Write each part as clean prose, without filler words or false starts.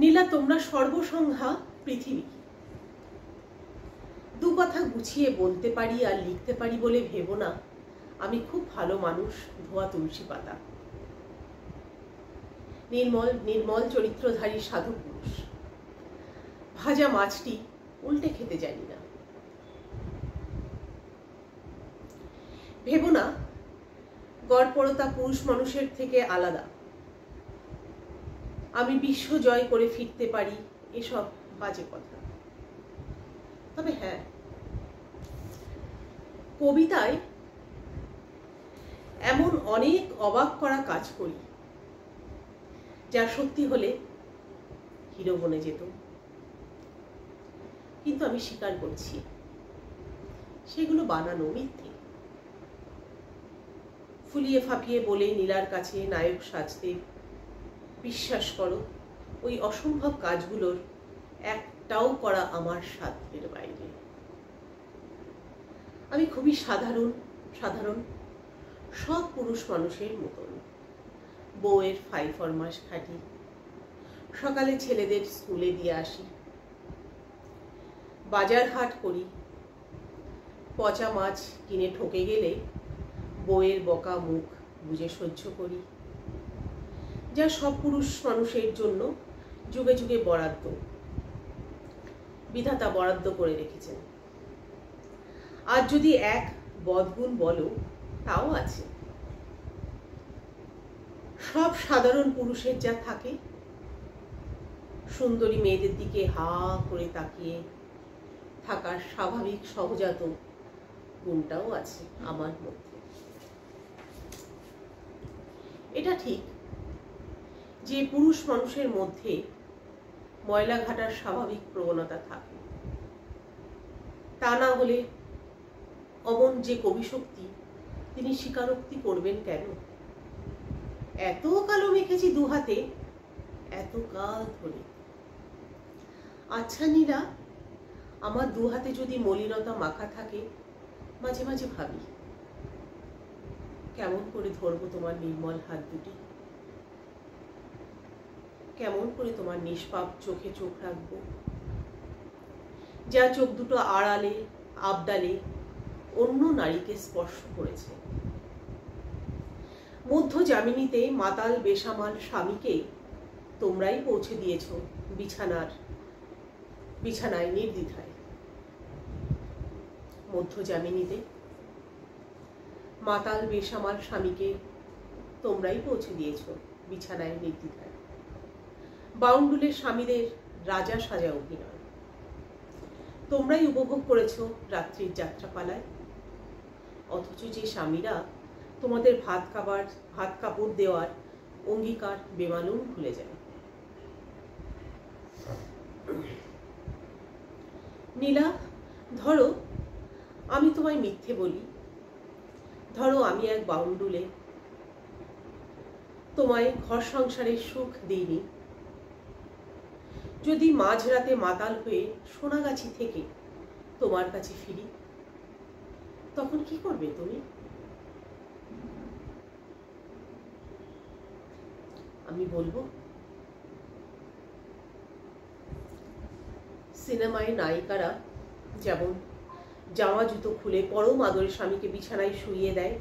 নীলা, তোমরা সর্বসংখ্যা পৃথিবী। দু কথা গুছিয়ে বলতে পারি আর লিখতে পারি বলে ভেবো না আমি খুব ভালো মানুষ, ধোয়া তুলসী পাতা। নির্মল নির্মল চরিত্রধারী সাধু পুরুষ। ভাজা মাছটি উল্টে খেতে জানি না। ভেবো না গড়পড়তা পুরুষ মানুষের থেকে আলাদা। আমি বিশ্ব জয় করে ফিরতে পারি, এসব বাজে কথা। তবে হ্যাঁ, কবিতায় এমন অনেক অবাক করা কাজ করি যা সত্যি হলে হিরো বনে যেত। কিন্তু আমি স্বীকার করছি সেগুলো বানানো, মিথ্যে। ফুলিয়ে ফাঁপিয়ে বলে নীলার কাছে নায়ক সাজতে, বিশ্বাস করো ওই অসম্ভব কাজগুলোর একটাও করা আমার সাধ্যের বাইরে। আমি খুবই সাধারণ সব পুরুষ মানুষের মতন। বউয়ের ফাই ফরমাস খাটি, সকালে ছেলেদের স্কুলে দিয়ে আসি, বাজার হাট করি, পচা মাছ কিনে ঠকে গেলে বউয়ের বকা মুখ বুঝে সহ্য করি, যা সব পুরুষ মানুষের জন্য যুগে যুগে বরাদ্দ, বিধাতা বরাদ্দ করে রেখেছেন। আর যদি এক বদগুণ বলো, তাও আছে। সব সাধারণ পুরুষের যা থাকে, সুন্দরী মেয়েদের দিকে হা করে তাকিয়ে থাকার স্বাভাবিক সহজাত গুণটাও আছে আমার মধ্যে। এটা ঠিক যে পুরুষ মানুষের মধ্যে ময়লা ঘাটার স্বাভাবিক প্রবণতা থাকে। তা না হলে অমন যে কবিশক্তি, তিনি স্বীকারোক্তি করবেন কেন? এত কালো মেখেছি দু হাতে, এত কাল ধরে। আচ্ছা নীলা, আমার দু হাতে যদি মলিনতা মাখা থাকে, মাঝে মাঝে ভাবি কেমন করে ধরবো তোমার নির্মল হাত দুটি, কেমন করে তোমার নিষ্পাপ চোখে চোখ রাখবো, যা চোখ দুটো আড়ালে আবডালে অন্য নারীকে স্পর্শ করেছে। মধ্য জামিনীতে মাতাল বেসামাল স্বামীকে তোমরাই পৌঁছে দিয়েছ বিছানায় নির্দ্বিধায়। মধ্য জামিনীতে মাতাল বেসামাল স্বামীকে তোমরাই পৌঁছে দিয়েছ বিছানায় নির্দ্বিধায়। বাউন্ডুলের স্বামীদের রাজা সাজা অভিনয় তোমরাই উপভোগ করেছ রাত্রির যাত্রাপালায়। অথচ যে স্বামীরা তোমাদের ভাত কাপড় দেওয়ার অঙ্গীকার বেমালুম ভুলে যায়। নীলা, ধরো আমি তোমায় মিথ্যে বলি, ধরো আমি এক বাউন্ডুলে, তোমায় ঘর সংসারের সুখ দিইনি। যদি মাঝরাতে মাতাল হয়ে সোনাগাছি থেকে তোমার কাছে ফিরি, তখন কি করবে তুমি? আমি বলবো সিনেমায় নায়িকারা যেমন জামা জুতো খুলে পরম আদরের স্বামীকে বিছানায় শুইয়ে দেয়,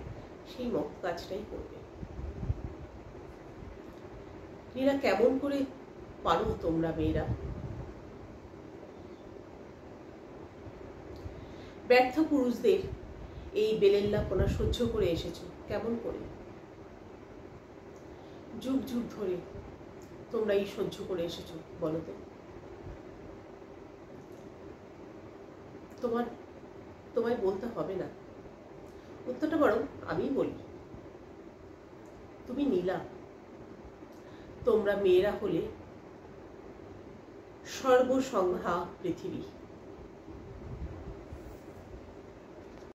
সেই মত কাজটাই করবে। নীলা, কেমন করে পারো তোমরা মেয়েরা? ব্যর্থ পুরুষদের এই বেলেল্লাপনা সহ্য করে এসেছো কেমন করে? যুগ যুগ ধরে তোমরা এই সহ্য করে এসেছো, বলো তো? তোমায় বলতে হবে না, উত্তরটা বরং আমি বলি। তুমি নীলা, তোমরা মেয়েরা হলে সর্বসংখ্যা পৃথিবী।